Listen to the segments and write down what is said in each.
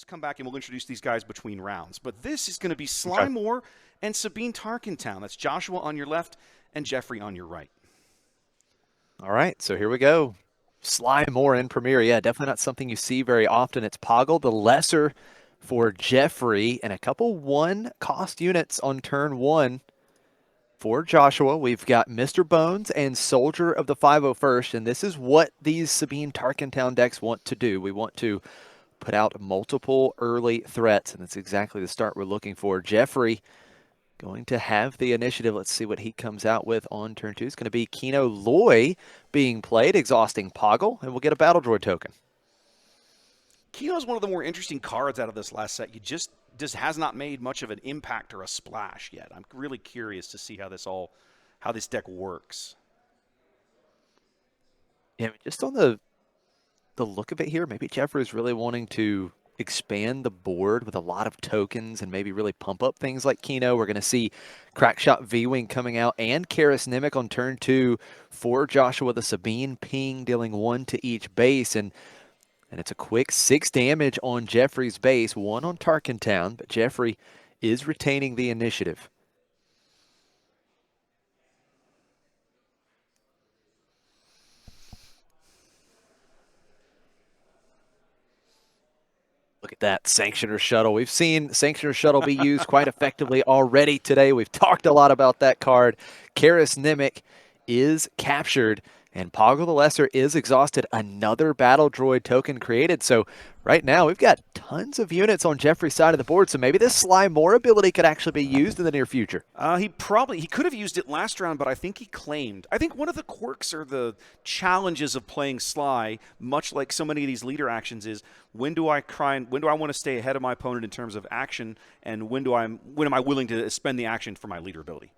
come back and we'll introduce these guys between rounds. But this is going to be Sly Moore and Sabine Tarkentown. That's Joshua on your left and Jeffrey on your right. All right, so here we go. Sly Moore in Premier. Yeah, definitely not something you see very often. It's Poggle the Lesser for Jeffrey and a couple 1-cost units on turn 1 for Joshua. We've got Mr. Bones and Soldier of the 501st, and this is what these Sabine Tarkentown decks want to do. We want to put out multiple early threats, and that's exactly the start we're looking for. Jeffrey going to have the initiative. Let's see what he comes out with on turn 2. It's going to be Kino Loy being played, exhausting Poggle, and we'll get a Battle Droid token. Kino's one of the more interesting cards out of this last set. You just has not made much of an impact or a splash yet. I'm really curious to see how this deck works. Yeah, just on the look of it here, maybe Jeffrey's really wanting to expand the board with a lot of tokens and maybe really pump up things like Kino. We're going to see Crackshot V-Wing coming out and Karis Nimic on turn 2 for Joshua the Sabine ping, dealing 1 to each base. And it's a quick 6 damage on Jeffrey's base, 1 on Tarkentown, but Jeffrey is retaining the initiative. Look at that Sanctioner Shuttle. We've seen Sanctioner Shuttle be used quite effectively already today. We've talked a lot about that card. Karis Nimic is captured, and Poggle the Lesser is exhausted. Another Battle Droid token created. So right now we've got tons of units on Jeffrey's side of the board, so maybe this Sly Moore ability could actually be used in the near future. He could have used it last round, but I think he claimed. I think one of the quirks or the challenges of playing Sly, much like so many of these leader actions, is when do I want to stay ahead of my opponent in terms of action, and when am I willing to spend the action for my leader ability?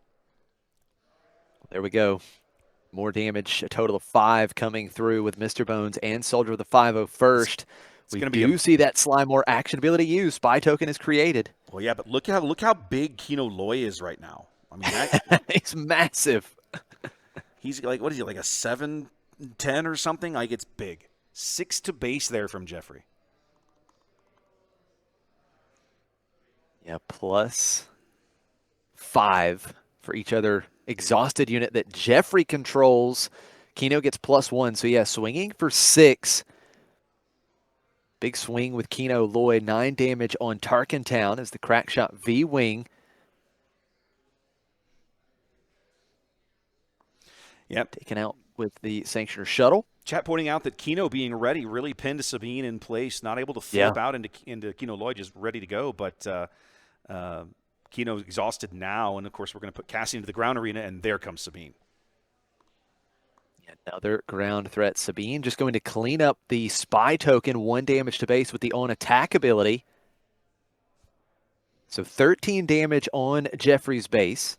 There we go. More damage, a total of 5 coming through with Mr. Bones and Soldier of the 501st. We do see that Sly Moore action ability used. Spy token is created. Well, yeah, but look how big Kino Loy is right now. I mean, he's massive. He's like, what is he, like a 7'10" or something? Like, it's big. 6 to base there from Jeffrey. Yeah, plus 5 for each other exhausted unit that Jeffrey controls. Kino gets +1, so yeah, swinging for 6. Big swing with Kino Loy, 9 damage on Tarkentown as the Crackshot V-Wing. Yep. Taken out with the Sanctioner Shuttle. Chat pointing out that Kino being ready really pinned Sabine in place, not able to flip out into Kino Loy, just ready to go, but Kino's exhausted now, and of course we're going to put Cassie into the ground arena, and there comes Sabine. Another ground threat. Sabine just going to clean up the spy token, 1 damage to base with the on attack ability. So 13 damage on Jeffrey's base.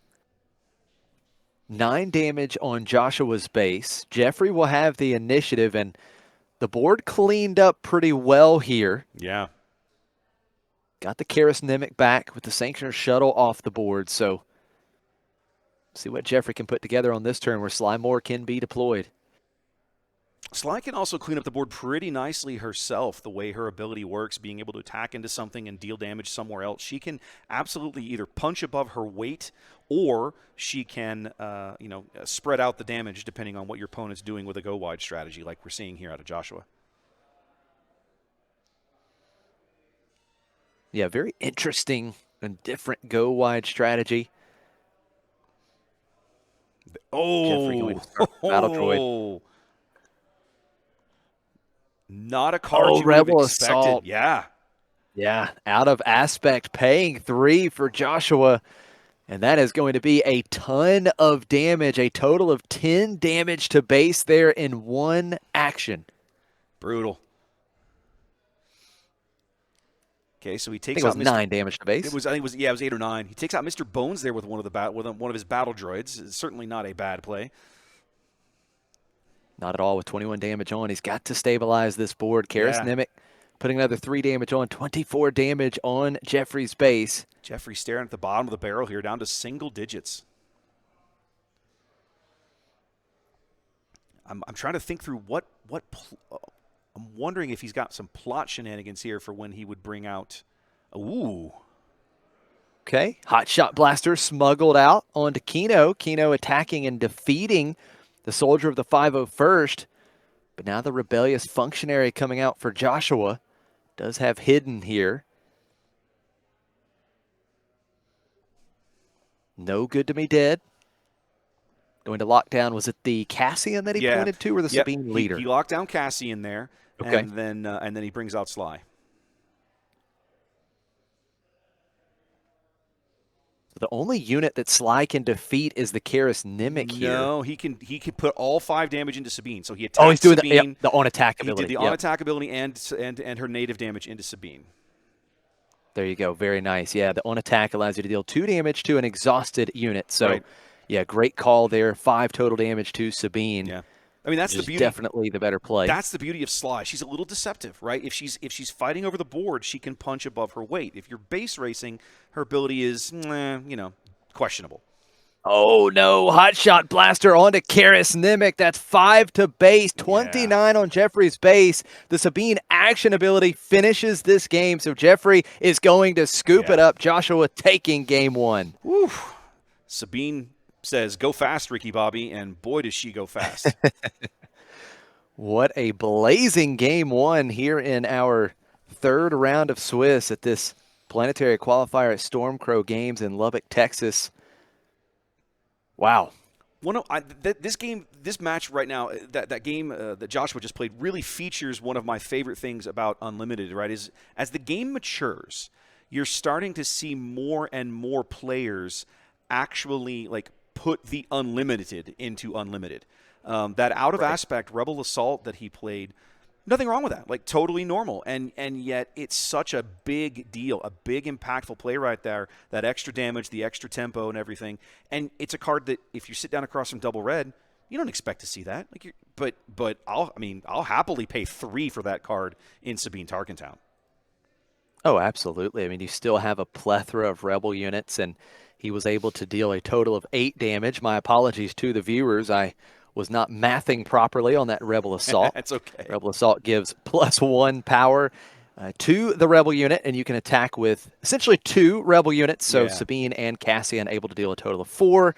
9 damage on Joshua's base. Jeffrey will have the initiative, and the board cleaned up pretty well here. Yeah. Got the Karis Nimic back with the Sanctioner Shuttle off the board, so see what Jeffrey can put together on this turn where Sly Moore can be deployed. Sly can also clean up the board pretty nicely herself, the way her ability works, being able to attack into something and deal damage somewhere else. She can absolutely either punch above her weight, or she can spread out the damage depending on what your opponent's doing with a go-wide strategy, like we're seeing here out of Joshua. Yeah, very interesting and different go-wide strategy. Jeffrey going to start Battle Droid. Not a card you would have expected. Assault. Yeah. Yeah, out of aspect, paying 3 for Joshua. And that is going to be a ton of damage, a total of 10 damage to base there in 1 action. Brutal. Okay, so he takes out 9 damage to base. It was 8 or 9. He takes out Mr. Bones there with one of his battle droids. It's certainly not a bad play. Not at all with 21 damage on. He's got to stabilize this board. Karis Nimic putting another 3 damage on, 24 damage on Jeffrey's base. Jeffrey staring at the bottom of the barrel here, down to single digits. I'm trying to think through what I'm wondering if he's got some plot shenanigans here for when he would bring out. Ooh. Okay, hot shot blaster smuggled out onto Kino. Kino attacking and defeating the soldier of the 501st. But now the rebellious functionary coming out for Joshua does have hidden here. No good to me dead. Going to lock down, was it the Cassian that he Yeah. pointed to or the Yep. Sabine He, leader? he locked down Cassie in there, Okay. and then he brings out Sly. The only unit that Sly can defeat is the Karis Nimic here. No, he can put all 5 damage into Sabine. So he Oh, he's attacked doing Sabine. the on-attack He did ability. the on-attack ability and her native damage into Sabine. There you go. Very nice. Yeah, the on-attack allows you to deal 2 damage to an exhausted unit. So, Right. yeah, great call there. 5 total damage to Sabine. Yeah. I mean, that's which the is beauty. definitely the better play. That's the beauty of Sly. She's a little deceptive, right? If she's fighting over the board, she can punch above her weight. If you're base racing, her ability is, questionable. Oh, no. Hot shot blaster onto Karis Nimic. That's 5 to base, 29 on Jeffrey's base. The Sabine action ability finishes this game, so Jeffrey is going to scoop it up. Joshua taking game 1. Woo. Sabine says, "Go fast, Ricky Bobby," and boy, does she go fast. What a blazing game 1 here in our 3rd round of Swiss at this Planetary Qualifier at Stormcrow Games in Lubbock, Texas. Wow. This match right now, that game that Joshua just played really features one of my favorite things about Unlimited, right? Is as the game matures, you're starting to see more and more players actually put the unlimited into unlimited. That out of aspect Rebel Assault that he played, nothing wrong with that. Totally normal. And yet it's such a big deal, a big impactful play right there. That extra damage, the extra tempo and everything. And it's a card that if you sit down across from Double Red, you don't expect to see that. But I'll happily pay 3 for that card in Sabine Tarkentown. Oh, absolutely. I mean, you still have a plethora of Rebel units, and he was able to deal a total of 8 damage. My apologies to the viewers. I was not mathing properly on that Rebel Assault. That's okay. Rebel Assault gives +1 power to the Rebel unit, and you can attack with essentially 2 Rebel units. So Sabine and Cassian able to deal a total of 4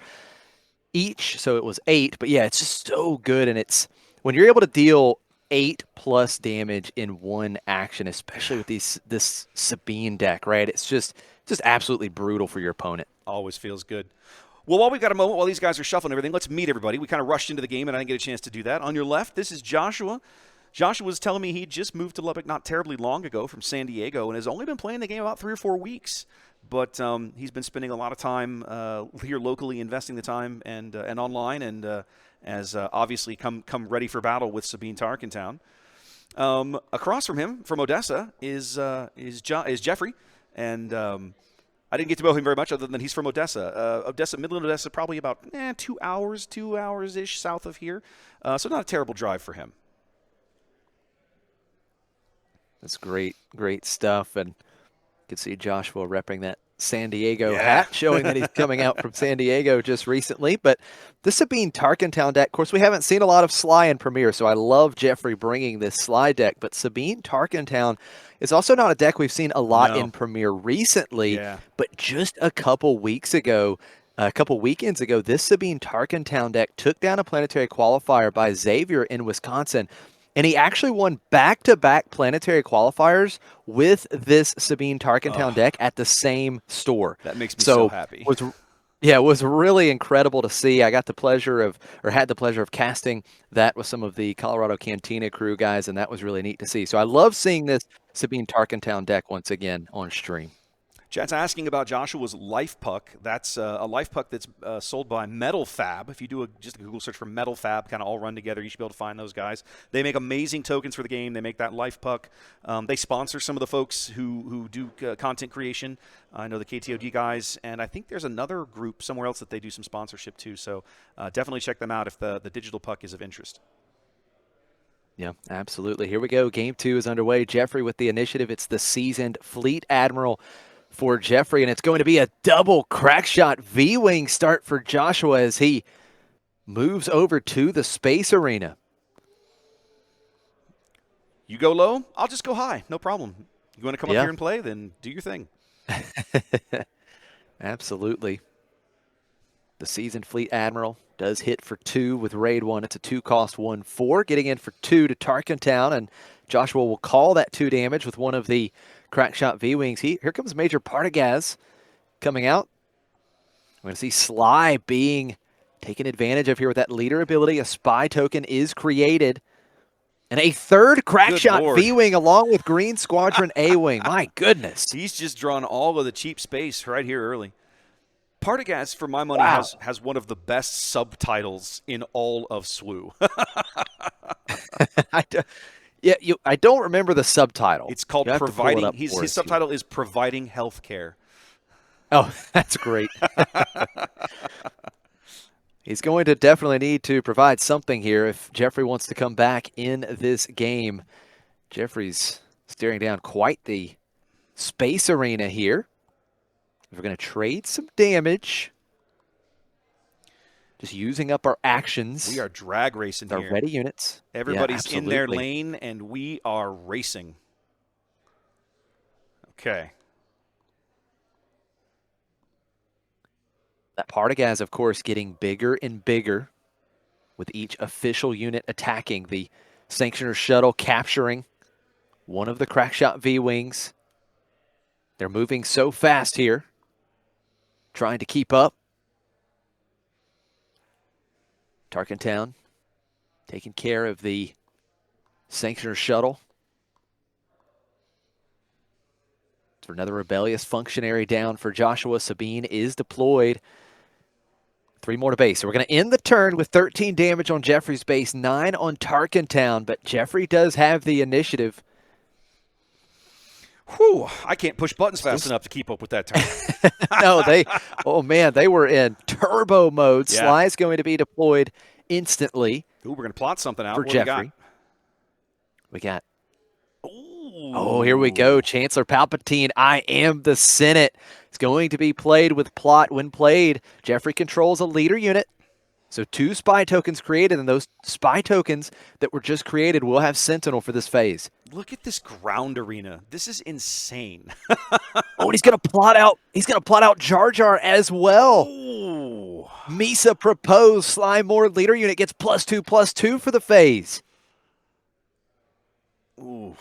each. So it was 8. But yeah, it's just so good, and it's when you're able to deal 8+ damage in one action, especially with this Sabine deck, right? It's just absolutely brutal for your opponent. Always feels good. Well, while we've got a moment, while these guys are shuffling everything, let's meet everybody. We kind of rushed into the game, and I didn't get a chance to do that. On your left, this is Joshua. Joshua was telling me he just moved to Lubbock not terribly long ago from San Diego and has only been playing the game about 3 or 4 weeks. But he's been spending a lot of time here locally, investing the time and online, and has obviously come ready for battle with Sabine Tarkentown. Across from him, from Odessa, is Jeffrey, and I didn't get to know him very much other than he's from Odessa. Midland Odessa, probably about 2 hours-ish south of here. So not a terrible drive for him. That's great stuff. And you can see Joshua repping that San Diego hat, showing that he's coming out from San Diego just recently. But the Sabine Tarkentown deck, of course, we haven't seen a lot of Sly in Premier, so I love Jeffrey bringing this Sly deck. But Sabine Tarkentown is also not a deck we've seen a lot in Premier recently. But just a couple weekends ago, this Sabine Tarkentown deck took down a Planetary Qualifier by Xavier in Wisconsin. And he actually won back-to-back Planetary Qualifiers with this Sabine Tarkentown deck at the same store. That makes me so happy. It was really incredible to see. I had the pleasure of casting that with some of the Colorado Cantina crew guys, and that was really neat to see. So I love seeing this Sabine Tarkentown deck once again on stream. Chat's asking about Joshua's Life Puck. That's a Life Puck that's sold by Metal Fab. If you do just a Google search for Metal Fab, kind of all run together, you should be able to find those guys. They make amazing tokens for the game. They make that Life Puck. They sponsor some of the folks who do content creation. I know the KTOD guys, and I think there's another group somewhere else that they do some sponsorship too. So definitely check them out if the digital puck is of interest. Yeah, absolutely. Here we go. Game 2 is underway. Jeffrey with the initiative. It's the seasoned Fleet Admiral for Jeffrey, and it's going to be a double crackshot V-Wing start for Joshua as he moves over to the space arena. You go low, I'll just go high. No problem. You want to come up Yeah, here and play? Then do your thing. absolutely. The Seasoned Fleet Admiral does hit for 2 with Raid 1. It's a 2-cost 1/4, getting in for 2 to Tarkentown, and Joshua will call that 2 damage with one of the Crackshot V-Wings. Here comes Major Partagaz coming out. We're going to see Sly being taken advantage of here with that leader ability. A spy token is created. And a third Good Crackshot Lord. V-Wing along with Green Squadron A-Wing. My goodness. He's just drawn all of the cheap space right here early. Partagaz, for my money, Wow. has one of the best subtitles in all of SWU. I don't remember the subtitle. It's called You have to pull it Providing. up for His us subtitle is Providing Health Care. Oh, that's great. He's going to definitely need to provide something here if Jeffrey wants to come back in this game. Jeffrey's staring down quite the space arena here. We're going to trade some damage. Just using up our actions. We are drag racing our here. ready units. Everybody's Yeah, in their lane, and we are racing. Okay. That Partagaz, of course, getting bigger and bigger with each official unit attacking. The Sanctioner shuttle capturing one of the Crackshot V-Wings. They're moving so fast here, trying to keep up. Tarkentown taking care of the Sanctioner shuttle. For another rebellious functionary down for Joshua. Sabine is deployed. 3 more to base. So we're going to end the turn with 13 damage on Jeffrey's base, 9 on Tarkentown, but Jeffrey does have the initiative. Whew, I can't push buttons fast enough to keep up with that turn. No, they were in turbo mode. Yeah. Sly's going to be deployed instantly. Ooh, we're going to plot something out. For what Jeffrey. We got. Ooh. Oh, here we go. Chancellor Palpatine, I am the Senate. It's going to be played with plot. When played, Jeffrey controls a leader unit. So 2 spy tokens created, and those spy tokens that were just created will have Sentinel for this phase. Look at this ground arena. This is insane. Oh, and he's going to plot out. He's going to plot out Jar Jar as well. Ooh. Misa proposed Sly Moore leader unit gets +2/+2 for the phase. Ooh.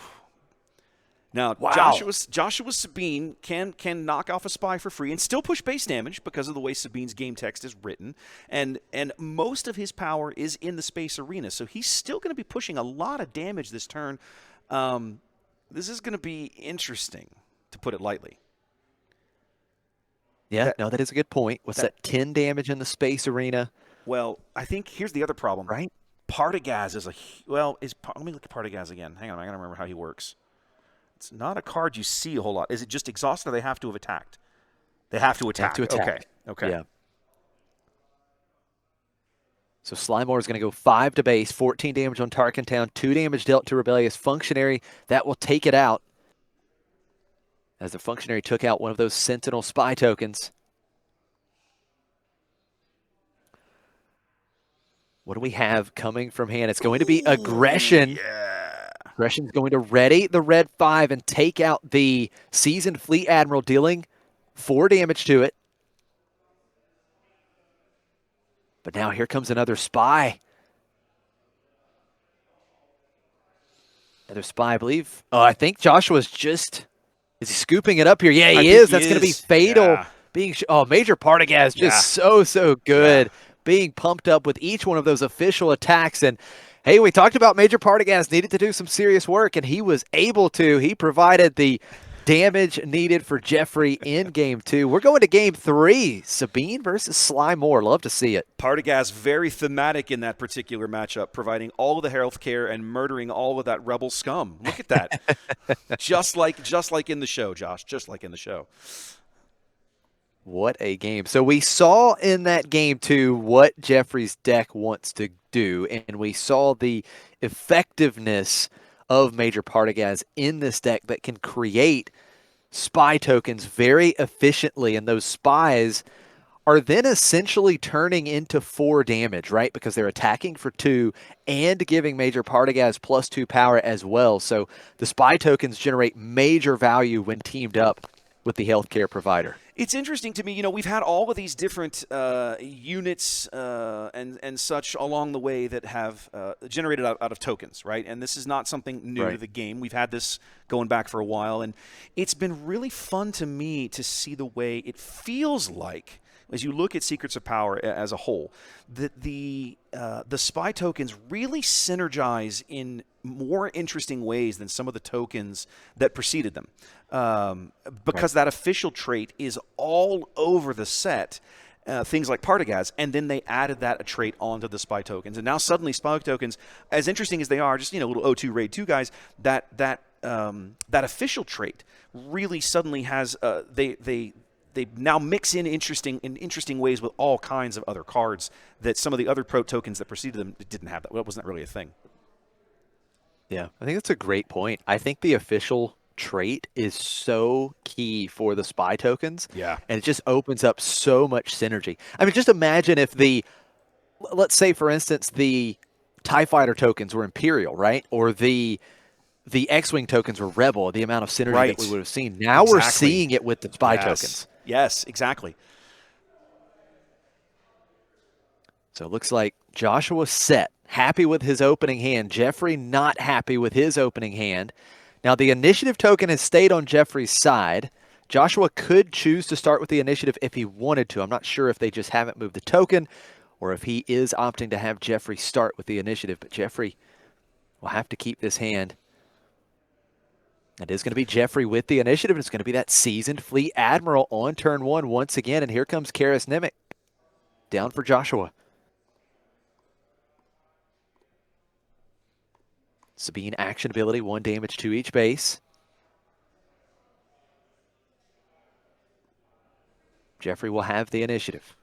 Now, wow. Joshua Sabine can knock off a spy for free and still push base damage because of the way Sabine's game text is written. And most of his power is in the space arena. So he's still going to be pushing a lot of damage this turn. This is going to be interesting, to put it lightly. Yeah, that is a good point. What's that 10 damage in the space arena? Well, I think here's the other problem. Right? Partagaz is let me look at Partagaz again. Hang on, I got to remember how he works. It's not a card you see a whole lot. Is it just exhausted, or they have to have attacked? They have to attack. Okay. Yeah. So Slymore is going to go 5 to base, 14 damage on Tarkentown, 2 damage dealt to Rebellious Functionary. That will take it out. As the Functionary took out one of those Sentinel spy tokens. What do we have coming from hand? It's going to be Aggression. Yeah. Aggression's going to ready the red 5 and take out the Seasoned Fleet Admiral, dealing 4 damage to it. But now here comes another spy. Another spy, I believe. Oh, I think Joshua's just... Is he scooping it up here? Yeah, he is. That's going to be fatal. Yeah. Major Partagaz just so good. Yeah. Being pumped up with each one of those official attacks. And hey, we talked about Major Partagaz needed to do some serious work, and he was able to. He provided the damage needed for Jeffrey in Game 2. We're going to Game 3. Sabine versus Sly Moore. Love to see it. Partagaz very thematic in that particular matchup, providing all of the health care and murdering all of that rebel scum. Look at that. just like in the show, Josh. Just like in the show. What a game. So we saw in that Game 2 what Jeffrey's deck wants to do, and we saw the effectiveness of Major Partagaz in this deck that can create spy tokens very efficiently, and those spies are then essentially turning into 4 damage, right? Because they're attacking for 2 and giving Major Partagaz +2 power as well. So the spy tokens generate major value when teamed up with the healthcare provider. It's interesting to me. We've had all of these different units and such along the way that have generated out of tokens, right? And this is not something new to Right. the game. We've had this going back for a while, and it's been really fun to me to see the way it feels like, as you look at Secrets of Power as a whole, that the spy tokens really synergize in more interesting ways than some of the tokens that preceded them. Because that official trait is all over the set, things like Partagaz, and then they added that a trait onto the spy tokens, and now suddenly spy tokens, as interesting as they are, just little O2 raid 2 guys, that official trait really suddenly has they now mix in interesting ways with all kinds of other cards that some of the other pro tokens that preceded them didn't have. That wasn't really a thing. Yeah, I think that's a great point. I think the official trait is so key for the spy tokens, Yeah. and it just opens up so much synergy. I mean, just imagine if let's say for instance, the TIE fighter tokens were Imperial, right? Or the X-Wing tokens were Rebel, the amount of synergy that we Right. would have seen. Now we're Exactly. seeing it with the spy tokens. Yes, exactly. So it looks like Joshua set, happy with his opening hand. Jeffrey not happy with his opening hand. Now the initiative token has stayed on Jeffrey's side. Joshua could choose to start with the initiative if he wanted to. I'm not sure if they just haven't moved the token or if he is opting to have Jeffrey start with the initiative, but Jeffrey will have to keep this hand. It is going to be Jeffrey with the initiative, and it's going to be that seasoned Fleet Admiral on turn 1 once again, and here comes Karis Nemec down for Joshua. Sabine action ability, 1 damage to each base. Jeffrey will have the initiative.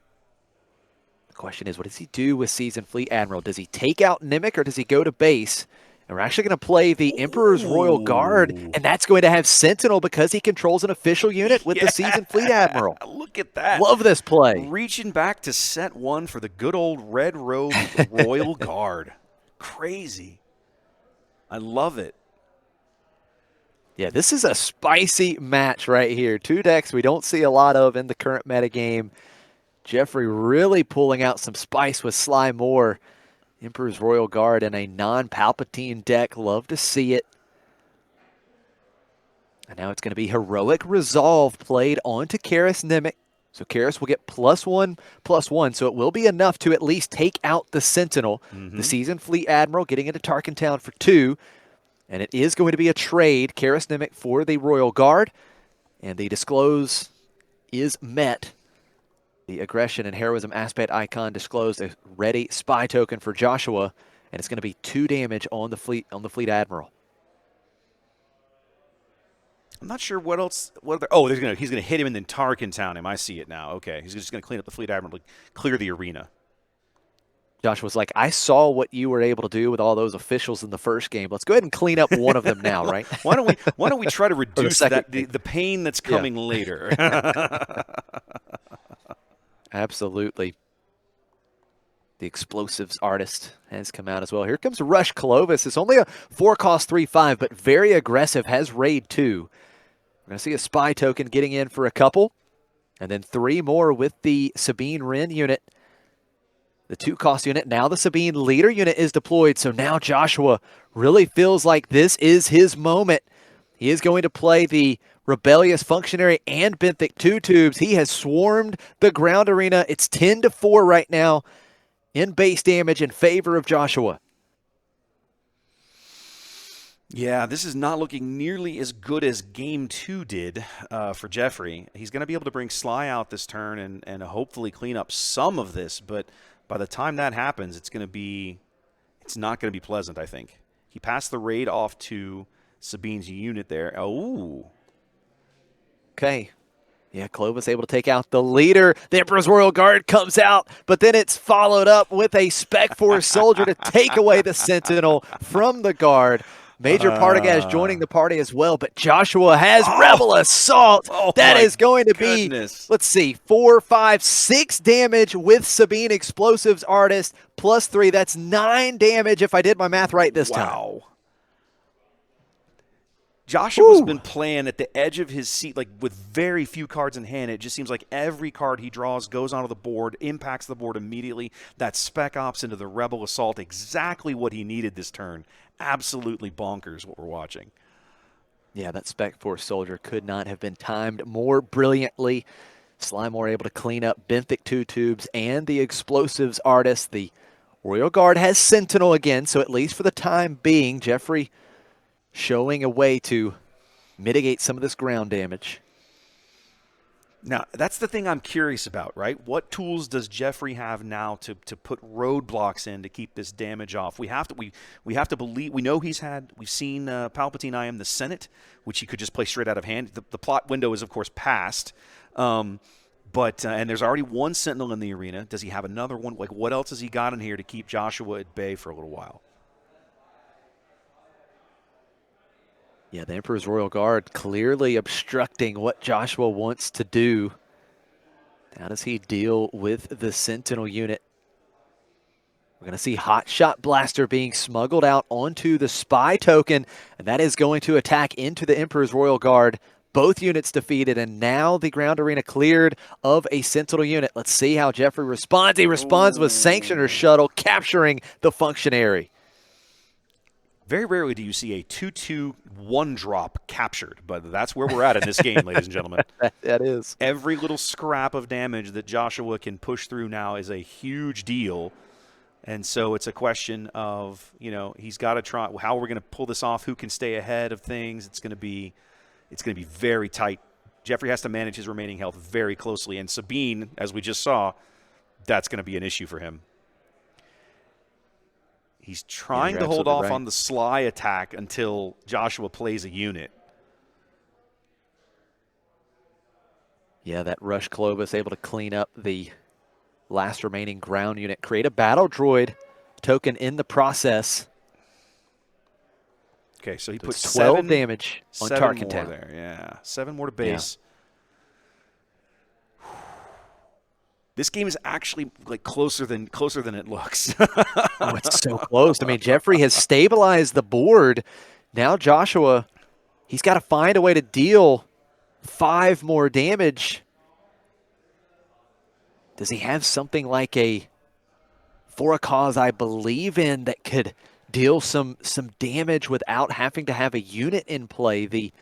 The question is, what does he do with Seasoned Fleet Admiral? Does he take out Nemec or does he go to base? And we're actually going to play the Emperor's Royal Guard, Ooh. and that's going to have Sentinel because he controls an official unit with the Seasoned Fleet Admiral. Look at that. Love this play. Reaching back to set 1 for the good old Red Robe Royal Guard. Crazy. I love it. Yeah, this is a spicy match right here. 2 decks we don't see a lot of in the current metagame. Jeffrey really pulling out some spice with Sly Moore. Emperor's Royal Guard in a non-Palpatine deck. Love to see it. And now it's going to be Heroic Resolve played onto Karis Nemec. So Karis will get +1/+1, so it will be enough to at least take out the Sentinel. The Seasoned Fleet Admiral getting into Tarkin Town for 2. And it is going to be a trade, Karis Nemec for the Royal Guard. And the disclose is met. The aggression and heroism aspect icon disclosed, a ready spy token for Joshua, and it's going to be 2 damage on the Fleet Admiral. I'm not sure what else. He's gonna hit him and then Tarkin Town him. I see it now. Okay, he's just gonna clean up the Fleet Admiral to clear the arena. Joshua's like, I saw what you were able to do with all those officials in the first game. Let's go ahead and clean up one of them now, right? Why don't we try to reduce the pain that's Yeah. coming later? Absolutely. The explosives artist has come out as well. Here comes Rush Clovis. It's only a 4-cost 3/5, but very aggressive. Has raid 2. We're going to see a spy token getting in for a couple. And then 3 more with the Sabine Wren unit. The 2-cost unit. Now the Sabine leader unit is deployed. So now Joshua really feels like this is his moment. He is going to play the Rebellious Functionary and Benthic 2 tubes. He has swarmed the ground arena. It's 10-4 right now in base damage in favor of Joshua. Yeah, this is not looking nearly as good as Game 2 did for Jeffrey. He's going to be able to bring Sly out this turn and hopefully clean up some of this, but by the time that happens, it's not going to be pleasant, I think. He passed the raid off to Sabine's unit there. Oh. Okay. Yeah, Clovis able to take out the leader. The Emperor's Royal Guard comes out, but then it's followed up with a Spec Force soldier to take away the Sentinel from the Guard. Major Partagaz joining the party as well, but Joshua has Oh, Rebel Assault. oh That my is going to be, goodness. let's see, 4, 5, 6 damage with Sabine Explosives Artist, plus 3. That's 9 damage if I did my math right this time. Wow. Joshua's Whew. been playing at the edge of his seat, like with very few cards in hand. It just seems like every card he draws goes onto the board, impacts the board immediately. That Spec Ops into the Rebel Assault, exactly what he needed this turn. Absolutely bonkers what we're watching. Yeah, that Spec Force Soldier could not have been timed more brilliantly. Slimore able to clean up Benthic 2 tubes and the Explosives Artist. The Royal Guard has Sentinel again, so at least for the time being, Jeffrey showing a way to mitigate some of this ground damage. Now, that's the thing I'm curious about, right? What tools does Jeffrey have now to put roadblocks in to keep this damage off? We have to believe, we know we've seen Palpatine IM the Senate, which he could just play straight out of hand. The plot window is, of course, passed. But and there's already one Sentinel in the arena. Does he have another one? Like, what else has he got in here to keep Joshua at bay for a little while? Yeah, the Emperor's Royal Guard clearly obstructing what Joshua wants to do. How does he deal with the Sentinel unit? We're going to see Hot Shot Blaster being smuggled out onto the Spy token, and that is going to attack into the Emperor's Royal Guard. Both units defeated, and now the ground arena cleared of a Sentinel unit. Let's see how Jeffrey responds. He responds with Sanctioner Shuttle, capturing the Functionary. Very rarely do you see a 2/2 1-drop captured, but that's where we're at in this game, ladies and gentlemen. That is. Every little scrap of damage that Joshua can push through now is a huge deal. And so it's a question of, he's got to try. How are we going to pull this off? Who can stay ahead of things? It's going to be very tight. Jeffrey has to manage his remaining health very closely. And Sabine, as we just saw, that's going to be an issue for him. He's trying to hold off on the Sly attack until Joshua plays a unit. Yeah, that Rush Clovis able to clean up the last remaining ground unit, create a battle droid token in the process. Okay, so he puts 12 damage on Tarkin Town. There, yeah. 7 more to base. Yeah. This game is actually like closer than it looks. Oh, it's so close. I mean, Jeffrey has stabilized the board. Now Joshua, he's got to find a way to deal 5 more damage. Does he have something like a For a Cause I Believe in that could deal some damage without having to have a unit in play? The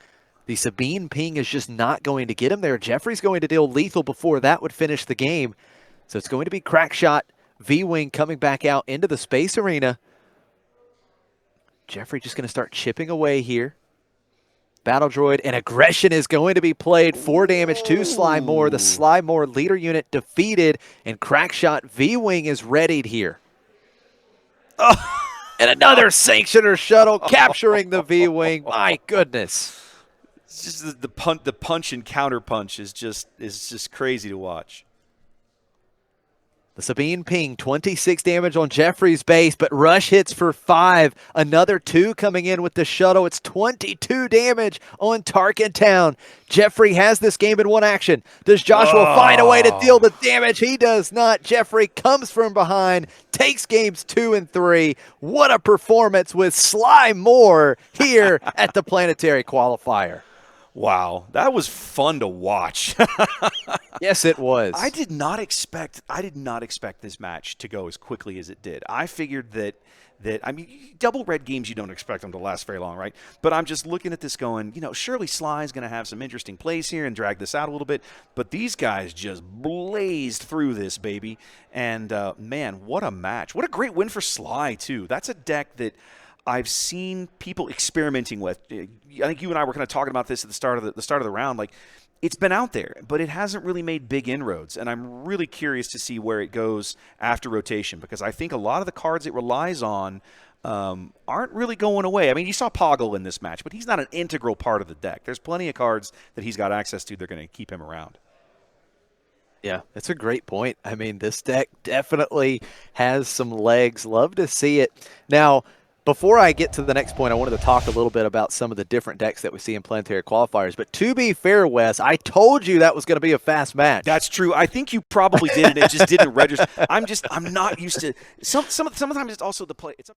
Sabine ping is just not going to get him there. Jeffrey's going to deal lethal before that would finish the game. So it's going to be Crackshot V-Wing coming back out into the space arena. Jeffrey just going to start chipping away here. Battle Droid and Aggression is going to be played. 4 damage to Slimore. The Slimore leader unit defeated, and Crackshot V-Wing is readied here. And another Sanctioner Shuttle capturing the V-Wing. My goodness. It's just the punch and counter punch is just crazy to watch. The Sabine ping, 26 damage on Jeffrey's base, but Rush hits for 5. Another 2 coming in with the shuttle. It's 22 damage on Tarkin Town. Jeffrey has this game in one action. Does Joshua find a way to deal the damage? He does not. Jeffrey comes from behind, takes games 2 and 3. What a performance with Sly Moore here at the Planetary Qualifier. Wow, that was fun to watch. Yes, it was. I did not expect this match to go as quickly as it did. I figured that I mean, double red games, you don't expect them to last very long, right? But I'm just looking at this going, surely Sly's going to have some interesting plays here and drag this out a little bit. But these guys just blazed through this, baby. And, man, what a match. What a great win for Sly, too. That's a deck that I've seen people experimenting with. I think you and I were kind of talking about this at the start of the round. Like, it's been out there, but it hasn't really made big inroads. And I'm really curious to see where it goes after rotation, because I think a lot of the cards it relies on aren't really going away. I mean, you saw Poggle in this match, but he's not an integral part of the deck. There's plenty of cards that he's got access to. They're going to keep him around. Yeah, that's a great point. I mean, this deck definitely has some legs. Love to see it. Now, Before I get to the next point, I wanted to talk a little bit about some of the different decks that we see in Planetary Qualifiers. But to be fair, Wes, I told you that was going to be a fast match. That's true. I think you probably did, and it just didn't register. I'm not used to sometimes it's also the play. It's